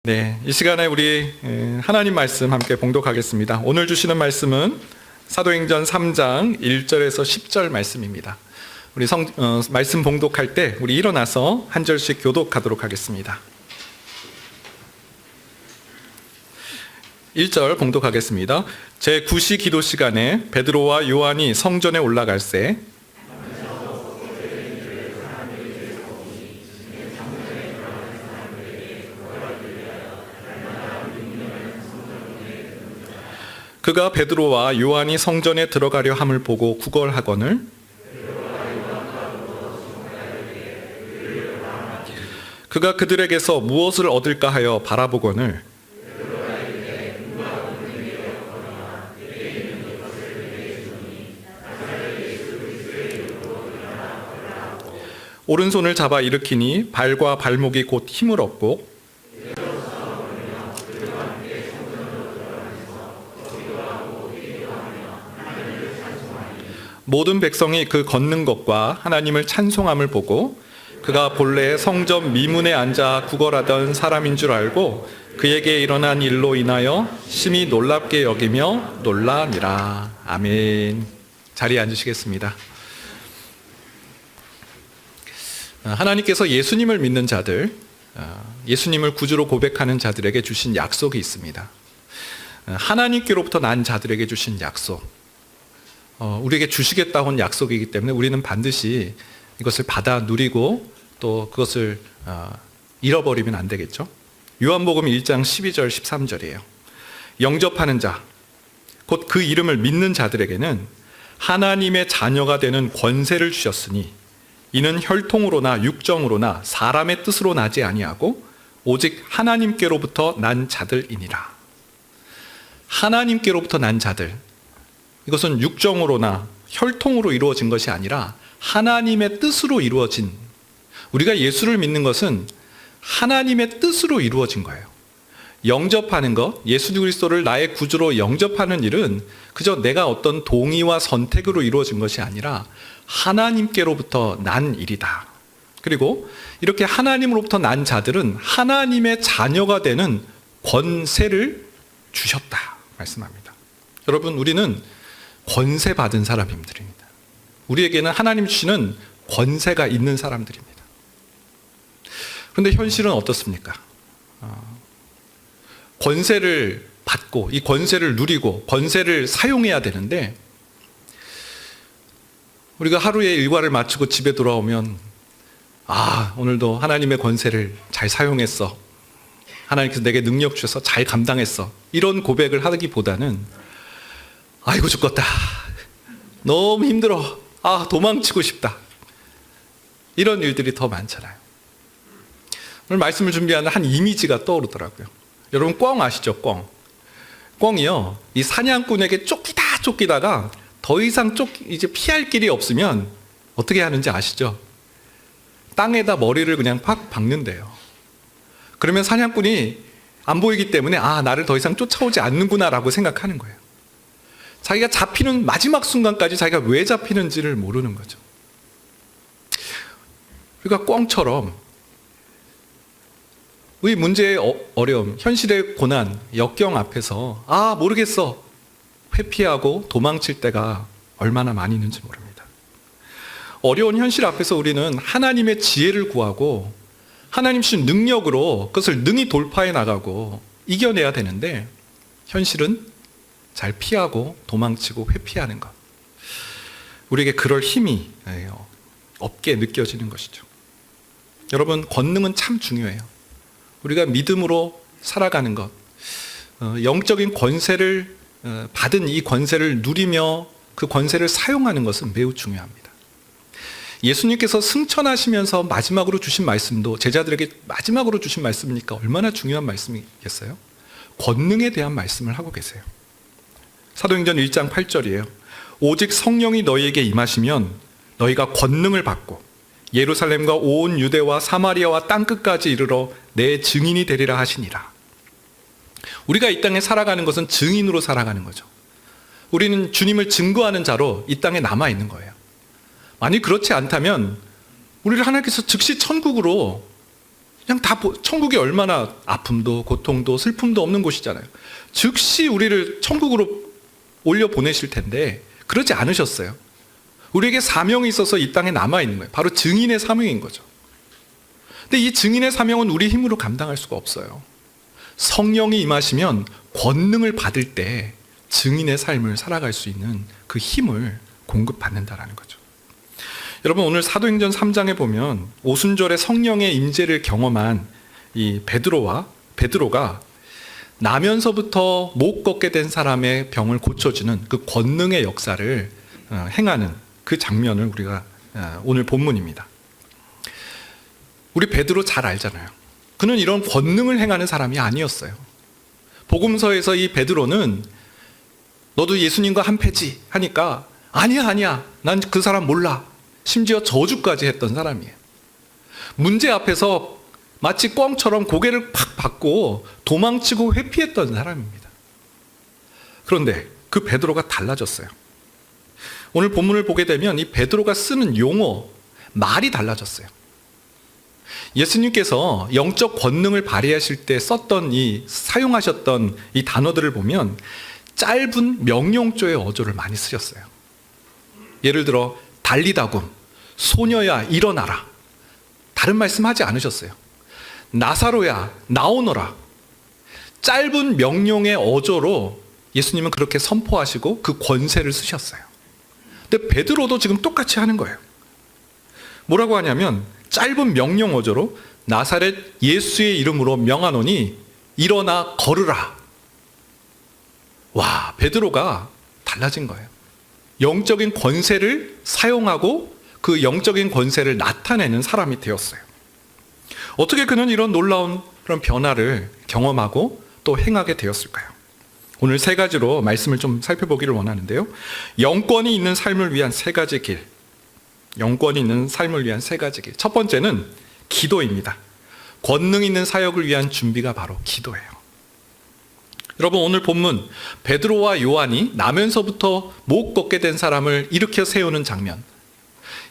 네, 이 시간에 우리 하나님 말씀 함께 봉독하겠습니다. 오늘 주시는 말씀은 사도행전 3장 1절에서 10절 말씀입니다. 우리 말씀 봉독할 때 우리 일어나서 한 절씩 교독하도록 하겠습니다. 1절 봉독하겠습니다. 제9시 기도 시간에 베드로와 요한이 성전에 올라갈새 그가 베드로와 요한이 성전에 들어가려 함을 보고 구걸하거늘 그가 그들에게서 무엇을 얻을까 하여 바라보거늘 오른손을 잡아 일으키니 발과 발목이 곧 힘을 얻고 모든 백성이 그 걷는 것과 하나님을 찬송함을 보고 그가 본래 성전 미문에 앉아 구걸하던 사람인 줄 알고 그에게 일어난 일로 인하여 심히 놀랍게 여기며 놀라니라. 아멘. 자리에 앉으시겠습니다. 하나님께서 예수님을 믿는 자들, 예수님을 구주로 고백하는 자들에게 주신 약속이 있습니다. 하나님께로부터 난 자들에게 주신 약속, 우리에게 주시겠다고 한 약속이기 때문에 우리는 반드시 이것을 받아 누리고 또 그것을 잃어버리면 안 되겠죠. 요한복음 1장 12절 13절이에요. 영접하는 자, 곧 그 이름을 믿는 자들에게는 하나님의 자녀가 되는 권세를 주셨으니 이는 혈통으로나 육정으로나 사람의 뜻으로 나지 아니하고 오직 하나님께로부터 난 자들이니라. 하나님께로부터 난 자들, 이것은 육정으로나 혈통으로 이루어진 것이 아니라 하나님의 뜻으로 이루어진, 우리가 예수를 믿는 것은 하나님의 뜻으로 이루어진 거예요. 영접하는 것, 예수 그리스도를 나의 구주로 영접하는 일은 그저 내가 어떤 동의와 선택으로 이루어진 것이 아니라 하나님께로부터 난 일이다. 그리고 이렇게 하나님으로부터 난 자들은 하나님의 자녀가 되는 권세를 주셨다 말씀합니다. 여러분, 우리는 권세 받은 사람들입니다. 우리에게는 하나님 주시는 권세가 있는 사람들입니다. 그런데 현실은 어떻습니까? 권세를 받고 이 권세를 누리고 권세를 사용해야 되는데 우리가 하루의 일과를 마치고 집에 돌아오면 오늘도 하나님의 권세를 잘 사용했어. 하나님께서 내게 능력 주셔서 잘 감당했어. 이런 고백을 하기보다는 아이고 죽겠다. 너무 힘들어. 도망치고 싶다. 이런 일들이 더 많잖아요. 오늘 말씀을 준비하는 한 이미지가 떠오르더라고요. 여러분 꿩 아시죠? 꿩. 꿩이요, 이 사냥꾼에게 쫓기다가 더 이상 이제 피할 길이 없으면 어떻게 하는지 아시죠? 땅에다 머리를 그냥 팍 박는데요. 그러면 사냥꾼이 안 보이기 때문에 나를 더 이상 쫓아오지 않는구나라고 생각하는 거예요. 자기가 잡히는 마지막 순간까지 자기가 왜 잡히는지를 모르는 거죠. 그러니까 꿩처럼 우리 문제의 어려움, 현실의 고난, 역경 앞에서 모르겠어 회피하고 도망칠 때가 얼마나 많이 있는지 모릅니다. 어려운 현실 앞에서 우리는 하나님의 지혜를 구하고 하나님 주신 능력으로 그것을 능히 돌파해 나가고 이겨내야 되는데 현실은 잘 피하고 도망치고 회피하는 것, 우리에게 그럴 힘이 없게 느껴지는 것이죠. 여러분, 권능은 참 중요해요. 우리가 믿음으로 살아가는 것, 영적인 권세를 받은 이 권세를 누리며 그 권세를 사용하는 것은 매우 중요합니다. 예수님께서 승천하시면서 마지막으로 주신 말씀도 제자들에게 마지막으로 주신 말씀이니까 얼마나 중요한 말씀이겠어요? 권능에 대한 말씀을 하고 계세요. 사도행전 1장 8절이에요. 오직 성령이 너희에게 임하시면 너희가 권능을 받고 예루살렘과 온 유대와 사마리아와 땅끝까지 이르러 내 증인이 되리라 하시니라. 우리가 이 땅에 살아가는 것은 증인으로 살아가는 거죠. 우리는 주님을 증거하는 자로 이 땅에 남아있는 거예요. 만약 그렇지 않다면 우리를 하나님께서 즉시 천국으로 그냥 천국이 얼마나 아픔도 고통도 슬픔도 없는 곳이잖아요. 즉시 우리를 천국으로 올려 보내실 텐데 그러지 않으셨어요. 우리에게 사명이 있어서 이 땅에 남아있는 거예요. 바로 증인의 사명인 거죠. 근데 이 증인의 사명은 우리 힘으로 감당할 수가 없어요. 성령이 임하시면 권능을 받을 때 증인의 삶을 살아갈 수 있는 그 힘을 공급받는다라는 거죠. 여러분, 오늘 사도행전 3장에 보면 오순절에 성령의 임재를 경험한 이 베드로가 나면서부터 못 걷게 된 사람의 병을 고쳐주는 그 권능의 역사를 행하는 그 장면을 우리가 오늘 본문입니다. 우리 베드로 잘 알잖아요. 그는 이런 권능을 행하는 사람이 아니었어요. 복음서에서 이 베드로는 너도 예수님과 한 패지 하니까 아니야 난 그 사람 몰라. 심지어 저주까지 했던 사람이에요. 문제 앞에서 마치 꿩처럼 고개를 팍 받고 도망치고 회피했던 사람입니다. 그런데 그 베드로가 달라졌어요. 오늘 본문을 보게 되면 이 베드로가 쓰는 용어, 말이 달라졌어요. 예수님께서 영적 권능을 발휘하실 때 사용하셨던 이 단어들을 보면 짧은 명령조의 어조를 많이 쓰셨어요. 예를 들어 달리다굼, 소녀야 일어나라. 다른 말씀하지 않으셨어요. 나사로야 나오너라. 짧은 명령의 어조로 예수님은 그렇게 선포하시고 그 권세를 쓰셨어요. 근데 베드로도 지금 똑같이 하는 거예요. 뭐라고 하냐면 짧은 명령 어조로 나사렛 예수의 이름으로 명하노니 일어나 걸으라. 와, 베드로가 달라진 거예요. 영적인 권세를 사용하고 그 영적인 권세를 나타내는 사람이 되었어요. 어떻게 그는 이런 놀라운 그런 변화를 경험하고 또 행하게 되었을까요? 오늘 세 가지로 말씀을 좀 살펴보기를 원하는데요. 영권이 있는 삶을 위한 세 가지 길. 영권이 있는 삶을 위한 세 가지 길. 첫 번째는 기도입니다. 권능 있는 사역을 위한 준비가 바로 기도예요. 여러분, 오늘 본문 베드로와 요한이 나면서부터 못 걷게 된 사람을 일으켜 세우는 장면.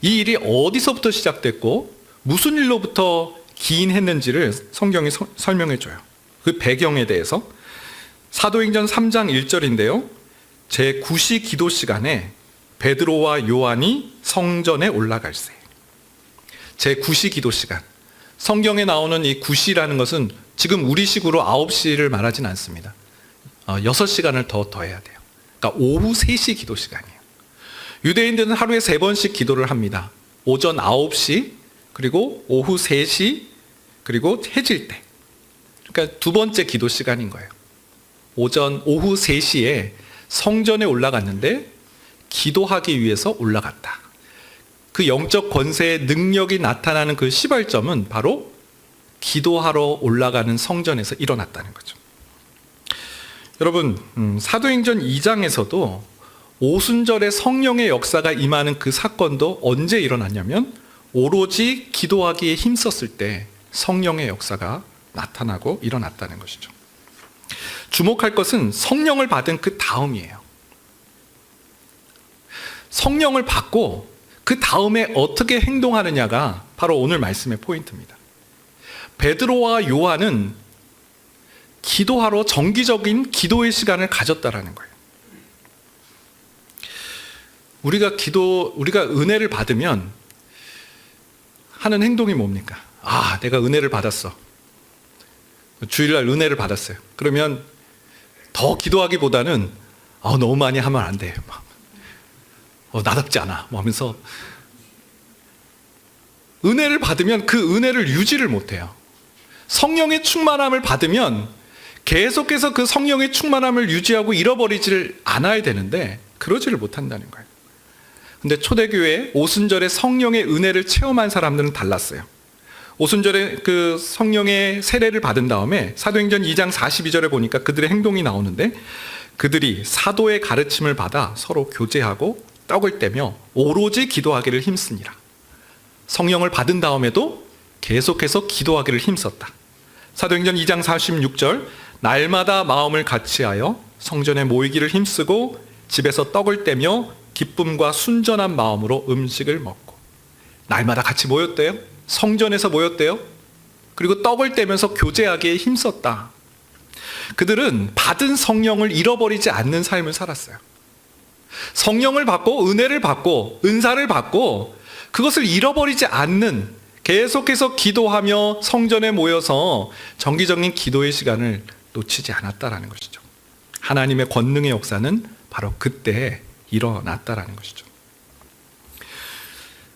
이 일이 어디서부터 시작됐고 무슨 일로부터 기인했는지를 성경이 설명해 줘요. 그 배경에 대해서 사도행전 3장 1절인데요. 제9시 기도 시간에 베드로와 요한이 성전에 올라갈세. 제9시 기도 시간. 성경에 나오는 이 9시라는 것은 지금 우리식으로 9시를 말하진 않습니다. 6시간을 더해야 돼요. 그러니까 오후 3시 기도 시간이에요. 유대인들은 하루에 3번씩 기도를 합니다. 오전 9시, 그리고 오후 3시, 그리고 해질 때. 그러니까 두 번째 기도 시간인 거예요. 오후 3시에 성전에 올라갔는데 기도하기 위해서 올라갔다. 그 영적 권세의 능력이 나타나는 그 시발점은 바로 기도하러 올라가는 성전에서 일어났다는 거죠. 여러분, 사도행전 2장에서도 오순절에 성령의 역사가 임하는 그 사건도 언제 일어났냐면 오로지 기도하기에 힘썼을 때 성령의 역사가 나타나고 일어났다는 것이죠. 주목할 것은 성령을 받은 그 다음이에요. 성령을 받고 그 다음에 어떻게 행동하느냐가 바로 오늘 말씀의 포인트입니다. 베드로와 요한은 기도하러 정기적인 기도의 시간을 가졌다라는 거예요. 우리가 은혜를 받으면 하는 행동이 뭡니까? 아, 내가 은혜를 받았어. 주일날 은혜를 받았어요. 그러면 더 기도하기보다는 너무 많이 하면 안 돼. 나답지 않아. 하면서 은혜를 받으면 그 은혜를 유지를 못해요. 성령의 충만함을 받으면 계속해서 그 성령의 충만함을 유지하고 잃어버리지를 않아야 되는데 그러지를 못한다는 거예요. 근데 초대교회 오순절에 성령의 은혜를 체험한 사람들은 달랐어요. 오순절에 그 성령의 세례를 받은 다음에 사도행전 2장 42절에 보니까 그들의 행동이 나오는데 그들이 사도의 가르침을 받아 서로 교제하고 떡을 떼며 오로지 기도하기를 힘쓰니라. 성령을 받은 다음에도 계속해서 기도하기를 힘썼다. 사도행전 2장 46절 날마다 마음을 같이하여 성전에 모이기를 힘쓰고 집에서 떡을 떼며 기쁨과 순전한 마음으로 음식을 먹고. 날마다 같이 모였대요. 성전에서 모였대요. 그리고 떡을 떼면서 교제하기에 힘썼다. 그들은 받은 성령을 잃어버리지 않는 삶을 살았어요. 성령을 받고 은혜를 받고 은사를 받고 그것을 잃어버리지 않는, 계속해서 기도하며 성전에 모여서 정기적인 기도의 시간을 놓치지 않았다라는 것이죠. 하나님의 권능의 역사는 바로 그때 일어났다라는 것이죠.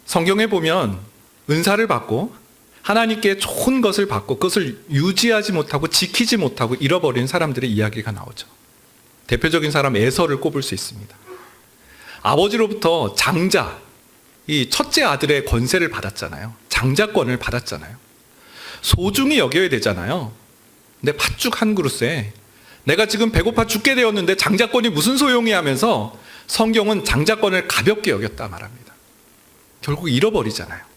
성경에 보면 은사를 받고 하나님께 좋은 것을 받고 그것을 유지하지 못하고 지키지 못하고 잃어버린 사람들의 이야기가 나오죠. 대표적인 사람 에서를 꼽을 수 있습니다. 아버지로부터 장자, 이 첫째 아들의 권세를 받았잖아요. 장자권을 받았잖아요. 소중히 여겨야 되잖아요. 근데 팥죽 한 그릇에 내가 지금 배고파 죽게 되었는데 장자권이 무슨 소용이 하면서 성경은 장자권을 가볍게 여겼다 말합니다. 결국 잃어버리잖아요.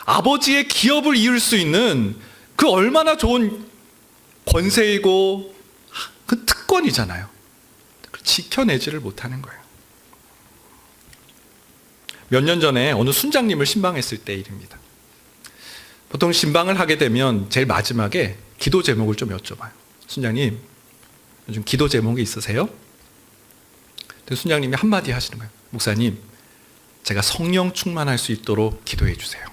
아버지의 기업을 이을 수 있는 그 얼마나 좋은 권세이고 그 특권이잖아요. 그걸 지켜내지를 못하는 거예요. 몇 년 전에 어느 순장님을 신방했을 때 일입니다. 보통 신방을 하게 되면 제일 마지막에 기도 제목을 좀 여쭤봐요. 순장님, 요즘 기도 제목이 있으세요? 순장님이 한마디 하시는 거예요. 목사님, 제가 성령 충만할 수 있도록 기도해 주세요.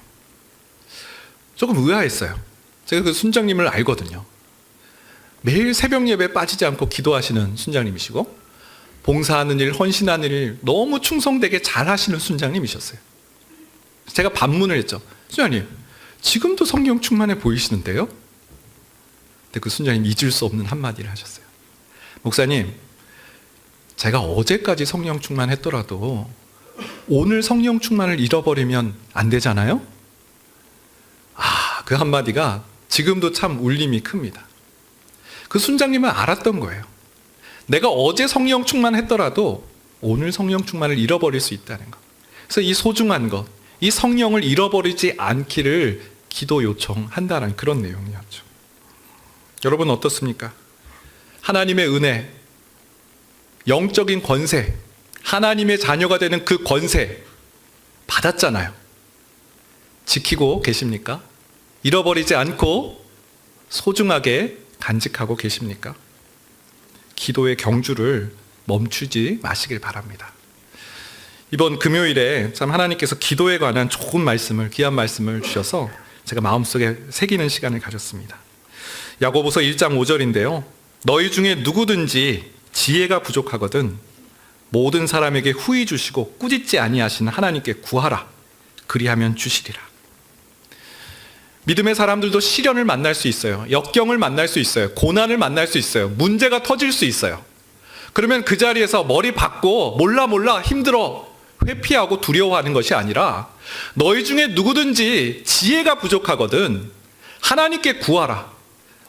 조금 의아했어요. 제가 그 순장님을 알거든요. 매일 새벽 예배에 빠지지 않고 기도하시는 순장님이시고 봉사하는 일, 헌신하는 일 너무 충성되게 잘 하시는 순장님이셨어요. 제가 반문을 했죠. 순장님, 지금도 성령 충만해 보이시는데요? 근데 그 순장님 잊을 수 없는 한마디를 하셨어요. 목사님, 제가 어제까지 성령 충만했더라도 오늘 성령 충만을 잃어버리면 안 되잖아요? 그 한마디가 지금도 참 울림이 큽니다. 그 순장님은 알았던 거예요. 내가 어제 성령 충만했더라도 오늘 성령 충만을 잃어버릴 수 있다는 것. 그래서 이 소중한 것, 이 성령을 잃어버리지 않기를 기도 요청한다는 그런 내용이었죠. 여러분 어떻습니까? 하나님의 은혜, 영적인 권세, 하나님의 자녀가 되는 그 권세 받았잖아요. 지키고 계십니까? 잃어버리지 않고 소중하게 간직하고 계십니까? 기도의 경주를 멈추지 마시길 바랍니다. 이번 금요일에 참 하나님께서 기도에 관한 좋은 말씀을, 귀한 말씀을 주셔서 제가 마음속에 새기는 시간을 가졌습니다. 야고보서 1장 5절인데요. 너희 중에 누구든지 지혜가 부족하거든 모든 사람에게 후히 주시고 꾸짖지 아니하시는 하나님께 구하라. 그리하면 주시리라. 믿음의 사람들도 시련을 만날 수 있어요. 역경을 만날 수 있어요. 고난을 만날 수 있어요. 문제가 터질 수 있어요. 그러면 그 자리에서 머리 박고 몰라 힘들어 회피하고 두려워하는 것이 아니라 너희 중에 누구든지 지혜가 부족하거든 하나님께 구하라.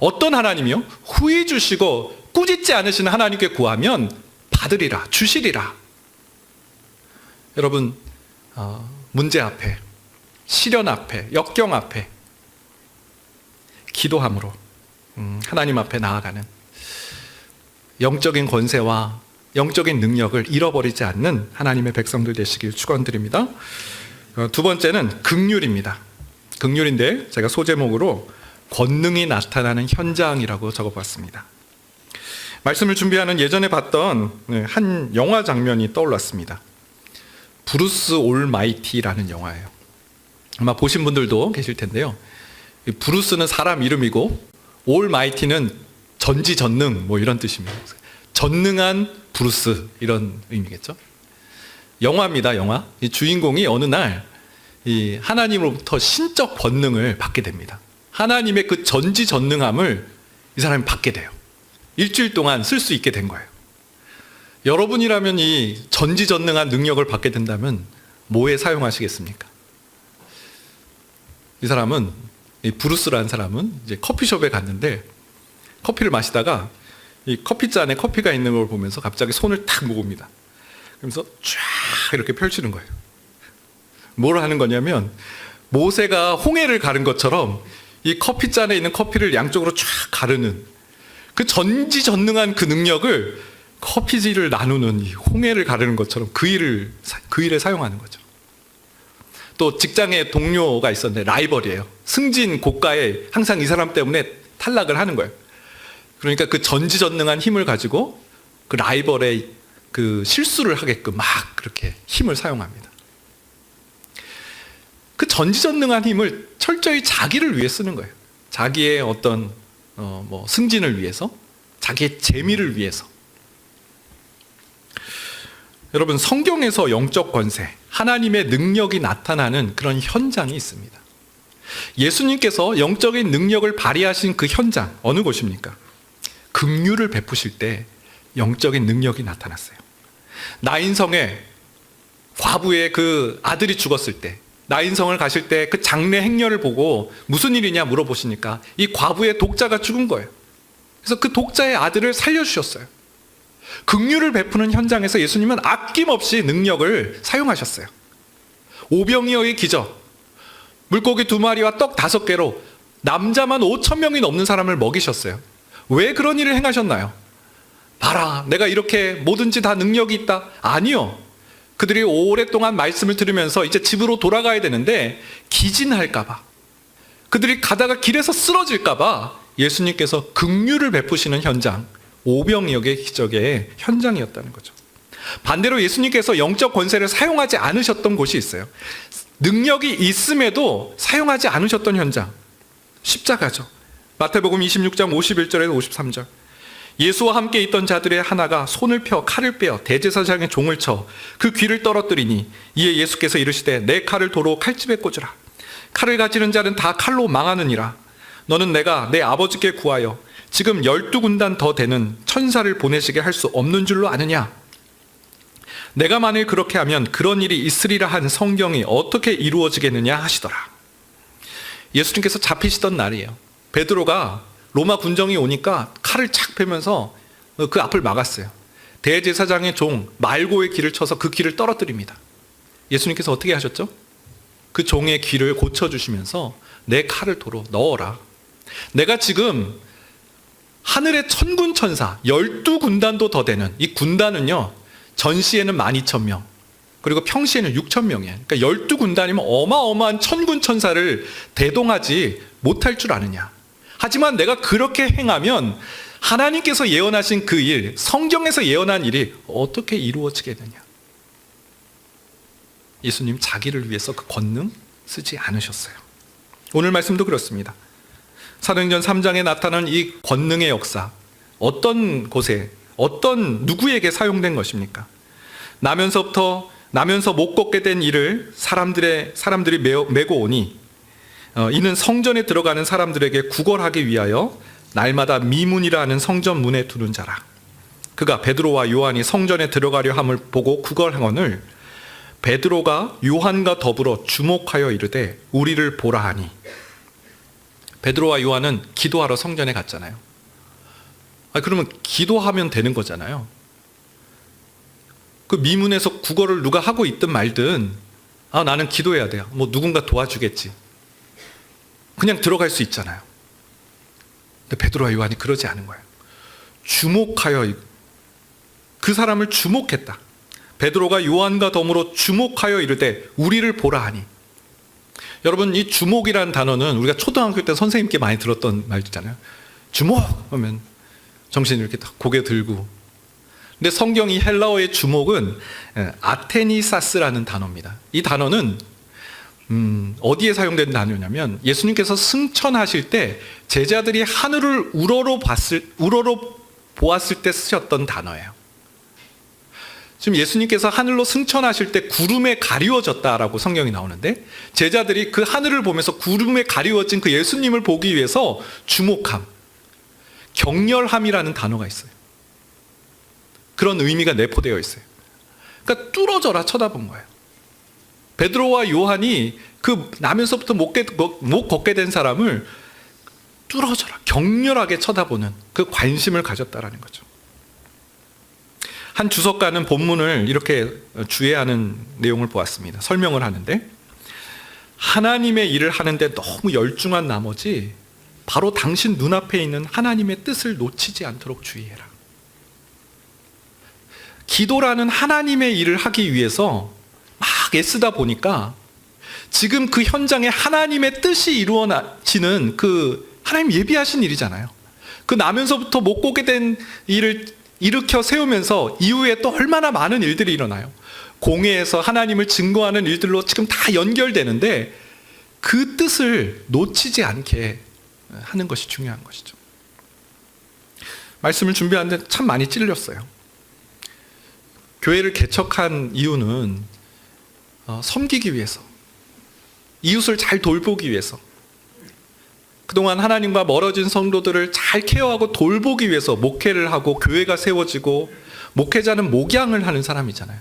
어떤 하나님이요? 후히 주시고 꾸짖지 않으시는 하나님께 구하면 받으리라, 주시리라. 여러분, 문제 앞에, 시련 앞에, 역경 앞에 기도함으로 하나님 앞에 나아가는 영적인 권세와 영적인 능력을 잃어버리지 않는 하나님의 백성들 되시길 축원드립니다. 두 번째는 긍휼입니다. 긍휼인데 제가 소제목으로 권능이 나타나는 현장이라고 적어봤습니다. 말씀을 준비하는 예전에 봤던 한 영화 장면이 떠올랐습니다. 브루스 올마이티라는 영화예요. 아마 보신 분들도 계실 텐데요. 브루스는 사람 이름이고 올마이티는 전지전능 뭐 이런 뜻입니다. 전능한 브루스 이런 의미겠죠. 영화입니다. 영화. 이 주인공이 어느 날 이 하나님으로부터 신적 권능을 받게 됩니다. 하나님의 그 전지전능함을 이 사람이 받게 돼요. 일주일 동안 쓸 수 있게 된 거예요. 여러분이라면 이 전지전능한 능력을 받게 된다면 뭐에 사용하시겠습니까? 이 사람은, 이 브루스라는 사람은 이제 커피숍에 갔는데 커피를 마시다가 이 커피잔에 커피가 있는 걸 보면서 갑자기 손을 탁 모읍니다. 그러면서 쫙 이렇게 펼치는 거예요. 뭘 하는 거냐면 모세가 홍해를 가른 것처럼 이 커피잔에 있는 커피를 양쪽으로 쫙 가르는 그 전지전능한 그 능력을 커피지를 나누는 이 홍해를 가르는 것처럼 그 일에 사용하는 거죠. 또 직장의 동료가 있었는데 라이벌이에요. 승진 고가에 항상 이 사람 때문에 탈락을 하는 거예요. 그러니까 그 전지전능한 힘을 가지고 그 라이벌의 그 실수를 하게끔 막 그렇게 힘을 사용합니다. 그 전지전능한 힘을 철저히 자기를 위해 쓰는 거예요. 자기의 어떤 승진을 위해서, 자기의 재미를 위해서. 여러분, 성경에서 영적 권세, 하나님의 능력이 나타나는 그런 현장이 있습니다. 예수님께서 영적인 능력을 발휘하신 그 현장, 어느 곳입니까? 긍휼을 베푸실 때 영적인 능력이 나타났어요. 나인성의 과부의 그 아들이 죽었을 때, 나인성을 가실 때 그 장례 행렬을 보고 무슨 일이냐 물어보시니까 이 과부의 독자가 죽은 거예요. 그래서 그 독자의 아들을 살려주셨어요. 긍휼을 베푸는 현장에서 예수님은 아낌없이 능력을 사용하셨어요. 오병이어의 기적, 물고기 2마리와 떡 5개로 남자만 5,000명이 넘는 사람을 먹이셨어요. 왜 그런 일을 행하셨나요? 봐라, 내가 이렇게 뭐든지 다 능력이 있다. 아니요. 그들이 오랫동안 말씀을 들으면서 이제 집으로 돌아가야 되는데 기진할까봐, 그들이 가다가 길에서 쓰러질까봐 예수님께서 긍휼을 베푸시는 현장, 오병이어의 기적의 현장이었다는 거죠. 반대로 예수님께서 영적 권세를 사용하지 않으셨던 곳이 있어요. 능력이 있음에도 사용하지 않으셨던 현장, 십자가죠. 마태복음 26장 51절에서 53절. 예수와 함께 있던 자들의 하나가 손을 펴 칼을 빼어 대제사장의 종을 쳐 그 귀를 떨어뜨리니 이에 예수께서 이르시되 내 칼을 도로 칼집에 꽂으라. 칼을 가지는 자는 다 칼로 망하느니라. 너는 내가 내 아버지께 구하여 지금 12군단 더 되는 천사를 보내시게 할 수 없는 줄로 아느냐? 내가 만일 그렇게 하면 그런 일이 있으리라 한 성경이 어떻게 이루어지겠느냐 하시더라. 예수님께서 잡히시던 날이에요. 베드로가 로마 군정이 오니까 칼을 착 펴면서 그 앞을 막았어요. 대제사장의 종 말고의 귀를 쳐서 그 귀를 떨어뜨립니다. 예수님께서 어떻게 하셨죠? 그 종의 귀를 고쳐주시면서 내 칼을 도로 넣어라. 내가 지금 하늘의 천군 천사 12군단도 더 되는, 이 군단은요 전시에는 12,000명, 그리고 평시에는 6,000명이에요. 그러니까 12군단이면 어마어마한 천군 천사를 대동하지 못할 줄 아느냐. 하지만 내가 그렇게 행하면 하나님께서 예언하신 그 일, 성경에서 예언한 일이 어떻게 이루어지겠느냐. 예수님 자기를 위해서 그 권능 쓰지 않으셨어요. 오늘 말씀도 그렇습니다. 사도행전 3장에 나타난 이 권능의 역사, 어떤 곳에, 어떤 누구에게 사용된 것입니까? 나면서 못 걷게 된 이를 사람들이 메고 오니 이는 성전에 들어가는 사람들에게 구걸하기 위하여 날마다 미문이라 하는 성전 문에 두는 자라. 그가 베드로와 요한이 성전에 들어가려 함을 보고 구걸하거늘 베드로가 요한과 더불어 주목하여 이르되 우리를 보라 하니. 베드로와 요한은 기도하러 성전에 갔잖아요. 그러면 기도하면 되는 거잖아요. 그 미문에서 구걸을 누가 하고 있든 말든 나는 기도해야 돼요. 뭐 누군가 도와주겠지. 그냥 들어갈 수 있잖아요. 근데 베드로와 요한이 그러지 않은 거예요. 주목하여, 그 사람을 주목했다. 베드로가 요한과 더불어 주목하여 이르되 우리를 보라 하니. 여러분, 이 주목이라는 단어는 우리가 초등학교 때 선생님께 많이 들었던 말이잖아요. 주목 하면 정신을 이렇게 딱 고개 들고. 근데 성경 이 헬라어의 주목은 아테니사스라는 단어입니다. 이 단어는 어디에 사용된 단어냐면 예수님께서 승천하실 때 제자들이 하늘을 우러러 보았을 때 쓰셨던 단어예요. 지금 예수님께서 하늘로 승천하실 때 구름에 가리워졌다라고 성경이 나오는데 제자들이 그 하늘을 보면서 구름에 가리워진 그 예수님을 보기 위해서 주목함, 격렬함이라는 단어가 있어요. 그런 의미가 내포되어 있어요. 그러니까 뚫어져라 쳐다본 거예요. 베드로와 요한이 그 나면서부터 못 걷게 된 사람을 뚫어져라, 격렬하게 쳐다보는 그 관심을 가졌다라는 거죠. 한 주석가는 본문을 이렇게 주의하는 내용을 보았습니다. 설명을 하는데 하나님의 일을 하는데 너무 열중한 나머지 바로 당신 눈앞에 있는 하나님의 뜻을 놓치지 않도록 주의해라. 기도라는 하나님의 일을 하기 위해서 막 애쓰다 보니까 지금 그 현장에 하나님의 뜻이 이루어지는 그 하나님 예비하신 일이잖아요. 그 나면서부터 못 보게 된 일을 일으켜 세우면서 이후에 또 얼마나 많은 일들이 일어나요. 공회에서 하나님을 증거하는 일들로 지금 다 연결되는데 그 뜻을 놓치지 않게 하는 것이 중요한 것이죠. 말씀을 준비하는데 참 많이 찔렸어요. 교회를 개척한 이유는 섬기기 위해서, 이웃을 잘 돌보기 위해서, 그동안 하나님과 멀어진 성도들을 잘 케어하고 돌보기 위해서 목회를 하고 교회가 세워지고, 목회자는 목양을 하는 사람이잖아요.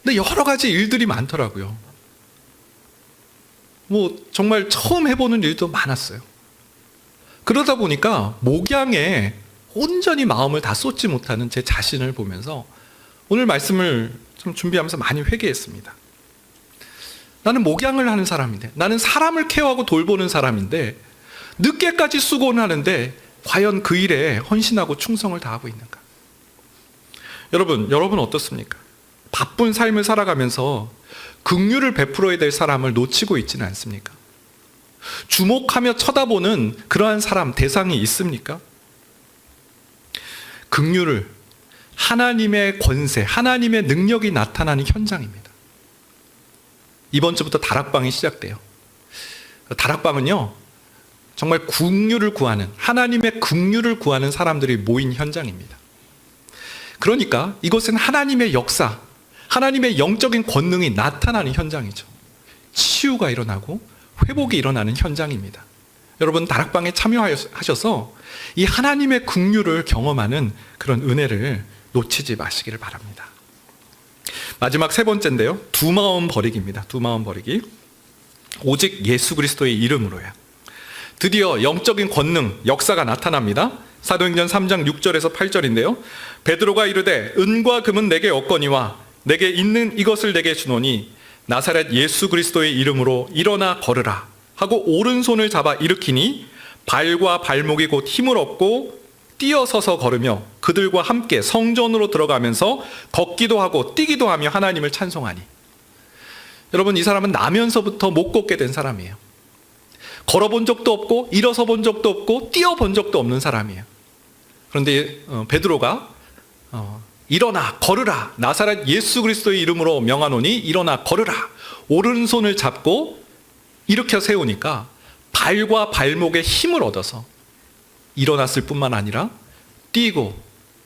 근데 여러 가지 일들이 많더라고요. 정말 처음 해보는 일도 많았어요. 그러다 보니까 목양에 온전히 마음을 다 쏟지 못하는 제 자신을 보면서 오늘 말씀을 좀 준비하면서 많이 회개했습니다. 나는 목양을 하는 사람인데, 나는 사람을 케어하고 돌보는 사람인데 늦게까지 수고는 하는데 과연 그 일에 헌신하고 충성을 다하고 있는가? 여러분 어떻습니까? 바쁜 삶을 살아가면서 긍휼을 베풀어야 될 사람을 놓치고 있지는 않습니까? 주목하며 쳐다보는 그러한 사람, 대상이 있습니까? 긍휼을, 하나님의 권세, 하나님의 능력이 나타나는 현장입니다. 이번 주부터 다락방이 시작돼요. 다락방은요, 정말 긍휼을 구하는, 하나님의 긍휼을 구하는 사람들이 모인 현장입니다. 그러니까 이것은 하나님의 역사, 하나님의 영적인 권능이 나타나는 현장이죠. 치유가 일어나고 회복이 일어나는 현장입니다. 여러분 다락방에 참여하셔서 이 하나님의 긍휼을 경험하는 그런 은혜를 놓치지 마시기를 바랍니다. 마지막 세 번째인데요, 두 마음 버리기입니다. 두 마음 버리기. 오직 예수 그리스도의 이름으로요. 드디어 영적인 권능, 역사가 나타납니다. 사도행전 3장 6절에서 8절인데요. 베드로가 이르되 은과 금은 내게 없거니와 내게 있는 이것을 내게 주노니 나사렛 예수 그리스도의 이름으로 일어나 걸으라 하고 오른손을 잡아 일으키니 발과 발목이 곧 힘을 얻고 뛰어서서 걸으며 그들과 함께 성전으로 들어가면서 걷기도 하고 뛰기도 하며 하나님을 찬송하니. 여러분, 이 사람은 나면서부터 못 걷게 된 사람이에요. 걸어본 적도 없고 일어서 본 적도 없고 뛰어본 적도 없는 사람이에요. 그런데 베드로가 일어나 걸으라, 나사렛 예수 그리스도의 이름으로 명하노니 일어나 걸으라, 오른손을 잡고 일으켜 세우니까 발과 발목에 힘을 얻어서 일어났을 뿐만 아니라 뛰고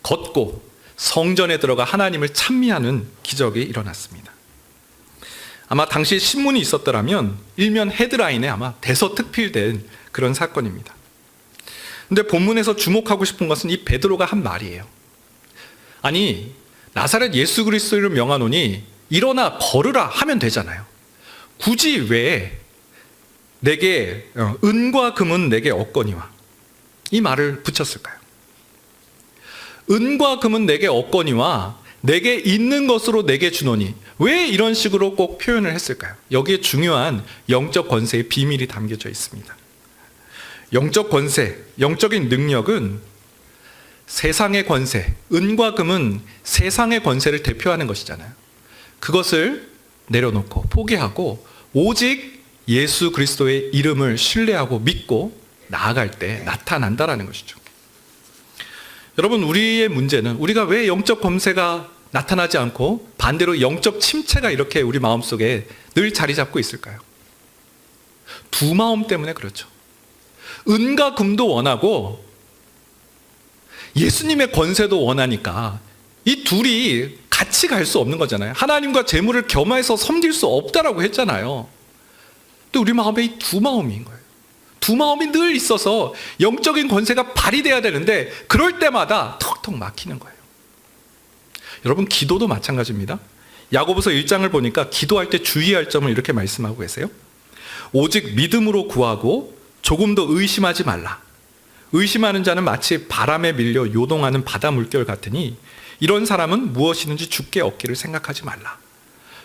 걷고 성전에 들어가 하나님을 찬미하는 기적이 일어났습니다. 아마 당시 신문이 있었더라면 일면 헤드라인에 아마 대서특필된 그런 사건입니다. 근데 본문에서 주목하고 싶은 것은 이 베드로가 한 말이에요. 아니, 나사렛 예수 그리스도를 명하노니 일어나 걸으라 하면 되잖아요. 굳이 왜 내게 은과 금은 내게 없거니와 이 말을 붙였을까요? 은과 금은 내게 없거니와 내게 있는 것으로 내게 주노니, 왜 이런 식으로 꼭 표현을 했을까요? 여기에 중요한 영적 권세의 비밀이 담겨져 있습니다. 영적 권세, 영적인 능력은 세상의 권세, 은과 금은 세상의 권세를 대표하는 것이잖아요. 그것을 내려놓고 포기하고 오직 예수 그리스도의 이름을 신뢰하고 믿고 나아갈 때 나타난다라는 것이죠. 여러분, 우리의 문제는 우리가 왜 영적 권세가 나타나지 않고 반대로 영적 침체가 이렇게 우리 마음속에 늘 자리 잡고 있을까요? 두 마음 때문에 그렇죠. 은과 금도 원하고 예수님의 권세도 원하니까 이 둘이 같이 갈 수 없는 거잖아요. 하나님과 재물을 겸해서 섬길 수 없다라고 했잖아요. 또 우리 마음에 이 두 마음인 거예요. 두 마음이 늘 있어서 영적인 권세가 발휘돼야 되는데 그럴 때마다 턱턱 막히는 거예요. 여러분, 기도도 마찬가지입니다. 야고보서 1장을 보니까 기도할 때 주의할 점을 이렇게 말씀하고 계세요. 오직 믿음으로 구하고 조금도 의심하지 말라. 의심하는 자는 마치 바람에 밀려 요동하는 바다 물결 같으니 이런 사람은 무엇이든지 주께 얻기를 생각하지 말라.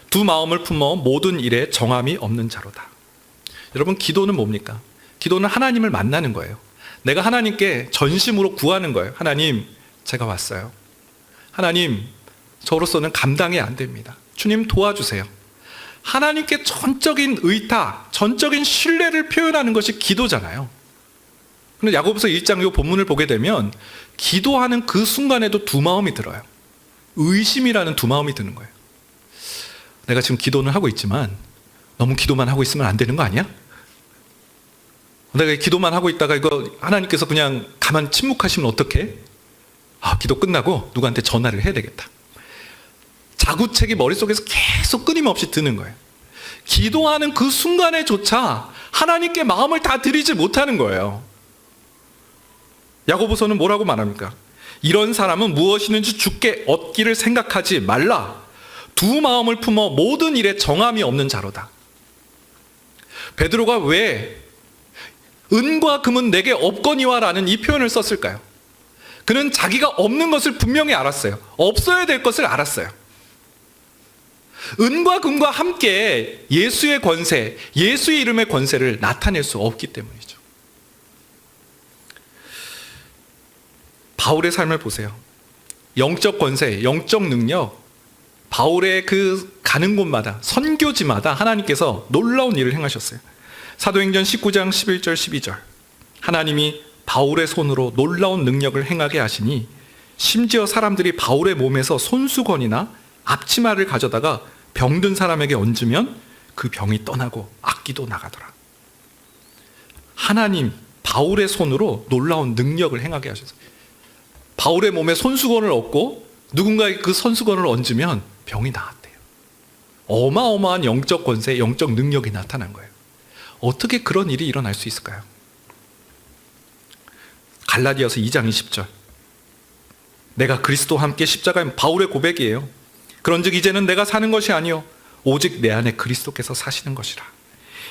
두 마음을 품어 모든 일에 정함이 없는 자로다. 여러분, 기도는 뭡니까? 기도는 하나님을 만나는 거예요. 내가 하나님께 전심으로 구하는 거예요. 하나님, 제가 왔어요. 하나님, 저로서는 감당이 안 됩니다. 주님 도와주세요. 하나님께 전적인 의탁, 전적인 신뢰를 표현하는 것이 기도잖아요. 근데 야고보서 1장 이 본문을 보게 되면 기도하는 그 순간에도 두 마음이 들어요. 의심이라는 두 마음이 드는 거예요. 내가 지금 기도는 하고 있지만 너무 기도만 하고 있으면 안 되는 거 아니야? 내가 기도만 하고 있다가 이거 하나님께서 그냥 가만 침묵하시면 어떡해? 기도 끝나고 누구한테 전화를 해야 되겠다. 자구책이 머릿속에서 계속 끊임없이 드는 거예요. 기도하는 그 순간에조차 하나님께 마음을 다 드리지 못하는 거예요. 야고보서는 뭐라고 말합니까? 이런 사람은 무엇이든지 주께 얻기를 생각하지 말라. 두 마음을 품어 모든 일에 정함이 없는 자로다. 베드로가 왜 은과 금은 내게 없거니와 라는 이 표현을 썼을까요? 그는 자기가 없는 것을 분명히 알았어요. 없어야 될 것을 알았어요. 은과 금과 함께 예수의 권세, 예수의 이름의 권세를 나타낼 수 없기 때문이죠. 바울의 삶을 보세요. 영적 권세, 영적 능력, 바울의 그 가는 곳마다, 선교지마다 하나님께서 놀라운 일을 행하셨어요. 사도행전 19장 11절 12절 하나님이 바울의 손으로 놀라운 능력을 행하게 하시니 심지어 사람들이 바울의 몸에서 손수건이나 앞치마를 가져다가 병든 사람에게 얹으면 그 병이 떠나고 악기도 나가더라. 하나님, 바울의 손으로 놀라운 능력을 행하게 하셨어요. 바울의 몸에 손수건을 얹고 누군가에게 그 손수건을 얹으면 병이 나았대요. 어마어마한 영적 권세, 영적 능력이 나타난 거예요. 어떻게 그런 일이 일어날 수 있을까요? 갈라디아서 2장 20절 내가 그리스도와 함께 십자가에, 바울의 고백이에요. 그런즉 이제는 내가 사는 것이 아니요 오직 내 안에 그리스도께서 사시는 것이라.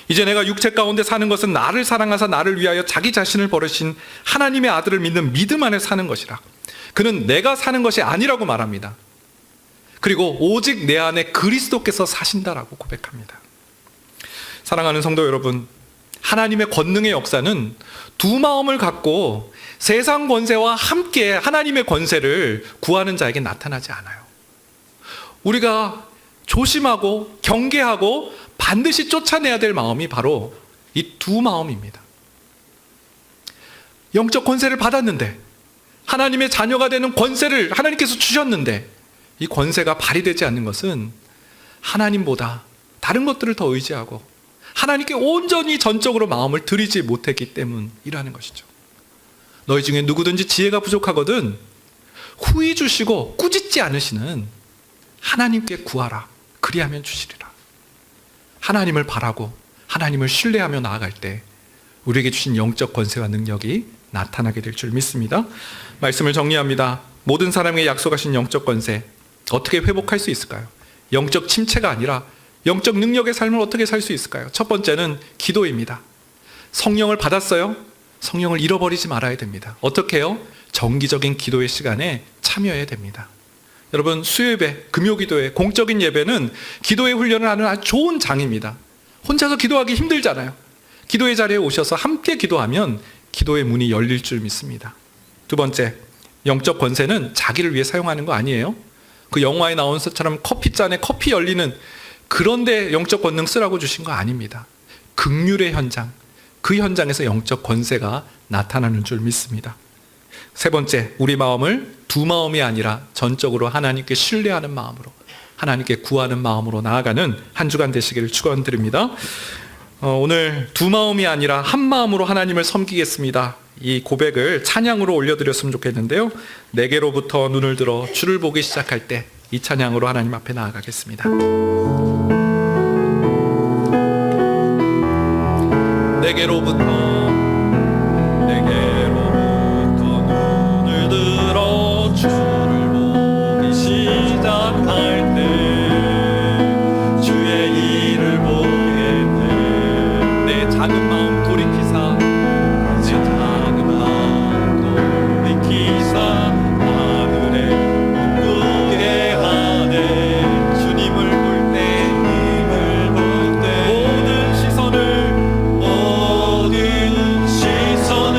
이제 내가 육체 가운데 사는 것은 나를 사랑하사 나를 위하여 자기 자신을 버리신 하나님의 아들을 믿는 믿음 안에 사는 것이라. 그는 내가 사는 것이 아니라고 말합니다. 그리고 오직 내 안에 그리스도께서 사신다라고 고백합니다. 사랑하는 성도 여러분, 하나님의 권능의 역사는 두 마음을 갖고 세상 권세와 함께 하나님의 권세를 구하는 자에게 나타나지 않아요. 우리가 조심하고 경계하고 반드시 쫓아내야 될 마음이 바로 이 두 마음입니다. 영적 권세를 받았는데, 하나님의 자녀가 되는 권세를 하나님께서 주셨는데, 이 권세가 발휘되지 않는 것은 하나님보다 다른 것들을 더 의지하고 하나님께 온전히 전적으로 마음을 들이지 못했기 때문이라는 것이죠. 너희 중에 누구든지 지혜가 부족하거든 후히 주시고 꾸짖지 않으시는 하나님께 구하라. 그리하면 주시리라. 하나님을 바라고 하나님을 신뢰하며 나아갈 때 우리에게 주신 영적 권세와 능력이 나타나게 될 줄 믿습니다. 말씀을 정리합니다. 모든 사람에게 약속하신 영적 권세 어떻게 회복할 수 있을까요? 영적 침체가 아니라 영적 능력의 삶을 어떻게 살 수 있을까요? 첫 번째는 기도입니다. 성령을 받았어요? 성령을 잃어버리지 말아야 됩니다. 어떻게 해요? 정기적인 기도의 시간에 참여해야 됩니다. 여러분, 수요예배, 금요기도회, 공적인 예배는 기도의 훈련을 하는 아주 좋은 장입니다. 혼자서 기도하기 힘들잖아요. 기도의 자리에 오셔서 함께 기도하면 기도의 문이 열릴 줄 믿습니다. 두 번째, 영적 권세는 자기를 위해 사용하는 거 아니에요. 그 영화에 나온 것처럼 커피잔에 커피 열리는 그런데 영적 권능 쓰라고 주신 거 아닙니다. 긍휼의 현장, 그 현장에서 영적 권세가 나타나는 줄 믿습니다. 세 번째, 우리 마음을 두 마음이 아니라 전적으로 하나님께 신뢰하는 마음으로, 하나님께 구하는 마음으로 나아가는 한 주간 되시기를 축원드립니다. 오늘 두 마음이 아니라 한 마음으로 하나님을 섬기겠습니다. 이 고백을 찬양으로 올려드렸으면 좋겠는데요. 내게로부터 눈을 들어 주를 보기 시작할 때 이 찬양으로 하나님 앞에 나아가겠습니다. 내게로부터 눈을 들어 주를 보기 시작할 때 주의 일을 보겠네. 내 작은 마음 돌이키사, 내 작은 마음 돌이키사 하늘에 꿈꾸게 하네. 주님을 볼 때 모든 시선을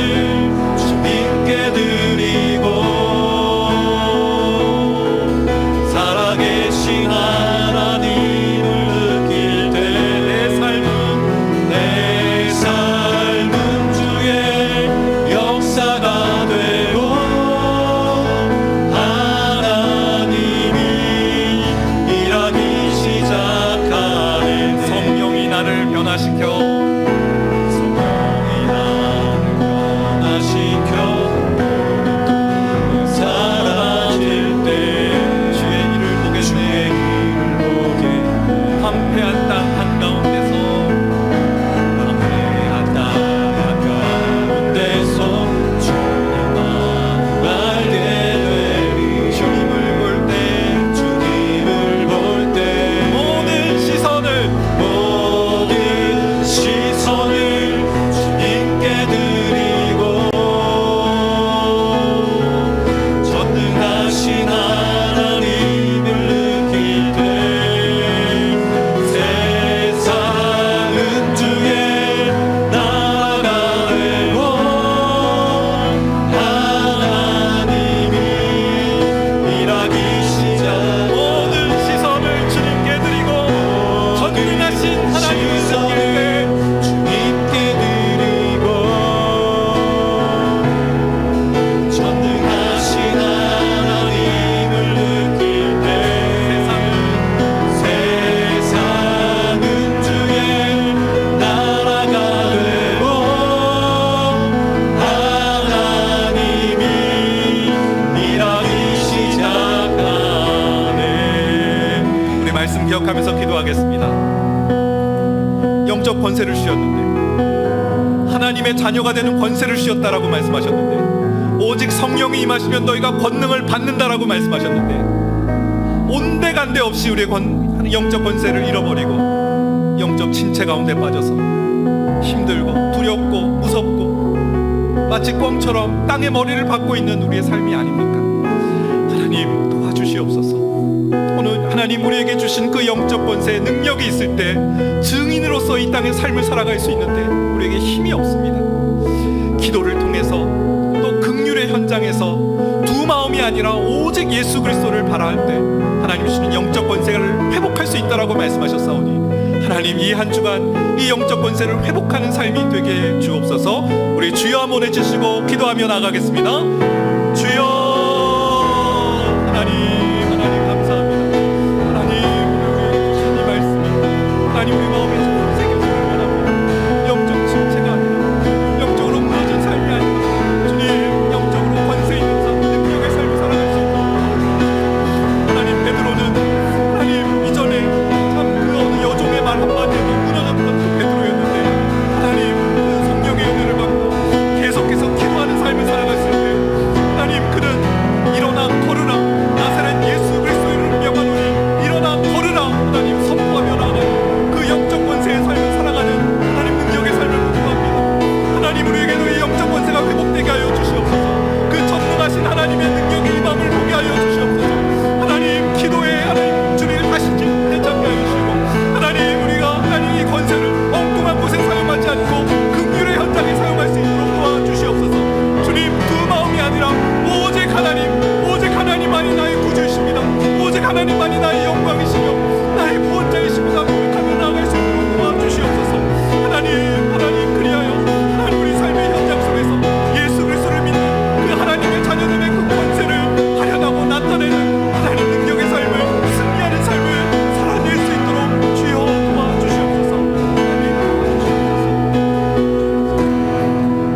영적 권세를 주셨는데, 하나님의 자녀가 되는 권세를 주셨다라고 말씀하셨는데, 오직 성령이 임하시면 너희가 권능을 받는다라고 말씀하셨는데, 온데간데 없이 우리의 영적 권세를 잃어버리고 영적 침체 가운데 빠져서 힘들고 두렵고 무섭고 마치 꿩처럼 땅에 머리를 박고 있는 우리의 삶이 아닙니까? 하나님 도와주시옵소서. 오늘 하나님 우리에게 주신 그 영적 권세의 능력이 있을 때 증인으로서 이 땅의 삶을 살아갈 수 있는데 우리에게 힘이 없습니다. 기도를 통해서 또 긍휼의 현장에서 두 마음이 아니라 오직 예수 그리스도를 바라할 때 하나님 주시는 영적 권세를 회복할 수 있다라고 말씀하셨사오니, 하나님 이 한 주간 이 영적 권세를 회복하는 삶이 되게 해 주옵소서. 우리 주여 한번 해주시고 기도하며 나가겠습니다. 주여, 하나님 감사합니다. 하나님 우리에게 주신 이 말씀이 하나님 우리 마음에 좀 새겨지길 원합니다. 영적 침체가 아니라, 영적으로 무너진 삶이 아니라 주님 영적으로 권세 있는 삶, 능력의 삶을 살아갈 수 있도록 하나님, 베드로는 하나님 이전에 참 그 어느 여종의 말 한마디에도 무너졌던 그 베드로였는데, 하나님 그 성령의 은혜를 받고 계속해서 기도하는 삶을 살아갔을 때 하나님 그는 일어나 걸으라, 나사렛 예수 그리스도의 이름을 명하노니 일어나 걸으라 하나님 선포하며 나아가는 그 영적 권세의 삶을 살아가는 하나님 능력의 삶을 구합니다. 하나님 우리에게도 이 영적 권세가 회복되게 하여 주시옵소서. 그 전능하신 하나님의 능력이 이 마음을 보게 하여 주시옵소서. 하나님 기도에 하나님 주님을 다시 되찾게 하여 주시고, 하나님 우리가 하나님 이 권세를 엉뚱한 곳에 사용하지 않고 긍휼의 현장에 사용할 수 있도록 도와주시옵소서. 주님 두 마음이 아니라 오직 하나님만이 나의 구주이십니다. 오직 하나님만이 나의 영광이시며 나의 구원자이십니다. 고백하며 나아갈 수 있도록 도와주시옵소서. 하나님 그리하여 하나님 우리 삶의 현장 속에서 예수 그리스도를 믿는 그 하나님의 자녀들의 그 권세를 발현하고 나타내는 하나님 능력의 삶을, 승리하는 삶을 살아낼 수 있도록 주여 도와주시옵소서. 하나님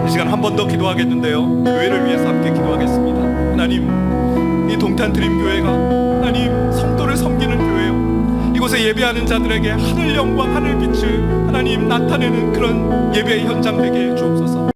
이 시간 한 번 더 기도하겠는데요, 교회를 위해서 함께 기도하겠습니다. 하나님 이 동탄 드림교회가 하나님 성도를 섬기는 교회요, 이곳에 예배하는 자들에게 하늘 영광 하늘 빛을 하나님 나타내는 그런 예배의 현장 되게 해 주옵소서.